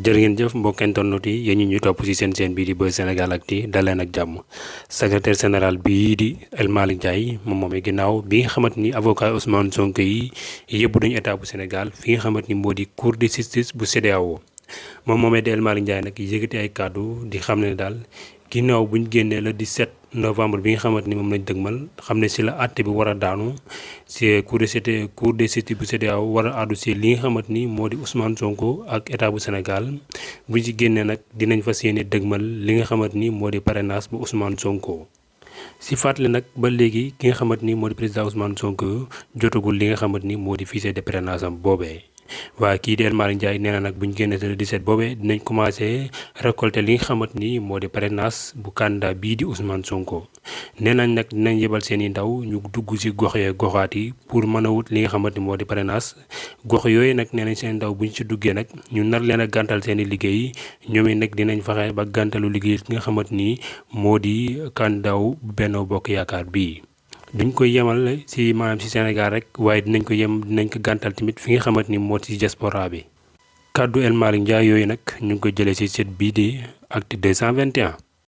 jërë ngeen jëf mbokk internet yi yéen ñi ñu topp ci seen bii di Buzz Sénégalactu daleen ak jàmm. Secrétaire général bii di El Malick Ndiaye moom ginnaaw bi nga xamante ni avocat Ousmane Sonko yi yëpp duñu état bu Sénégal fi nga xamante ni moo di cour de justice bu CEDEAO moom moomee di El Malick Ndiaye nag yëkkati ay kàddu di xam ne daal ginnaaw bu ñu génnee le 17 novembre bi nga xamante ni moom lañ dëgmal xam ne si la àtte bi war a daanu si cour de justice bu CEDEAO war a àddu si li nga xamante ni moo di Ousmane Sonko ak état bu Sénégal bu ñu ci génnee nag dinañ fas yéene dëgmal li nga xamante ni moo di parrainage bu Ousmane Sonko. si fàttali nag ba léegi ki nga xamante ni moo di président Ousmane Sonko jotagul li nga xamante ni moo di fichier de parrainage am boobee. waaye kii di El Malick Ndiaye nee na nag bu ñu génnee le 17 boobee dinañ commencé récolter li nga xamante ni moo di parrainage bu candidat bii di Ousmane Sonko. nee nañ nag dinañ yebal seen i ndaw ñu dugg ci gox yee goxaat yi pour mën a wut li nga xamante ni moo di parrainage gox yooyu nag nee nañ seen ndaw bu ñu ci duggee nag ñu nar leen a gàntal seen i liggéey ñoom it nag dinañ fexe ba gàntalu liggéey ki nga xamante ni moo di candidat wu Benno Bokk Yaakaar bii. duñ koy yemal ci maanaam ci Sénégal rek waaye dinañ ko gàntal tamit fi nga xamante ni moo ci diaspora bi. kàddu El Malick Ndiaye yooyu nag ñu ngi ko jëlee ci site bii di Actu 221.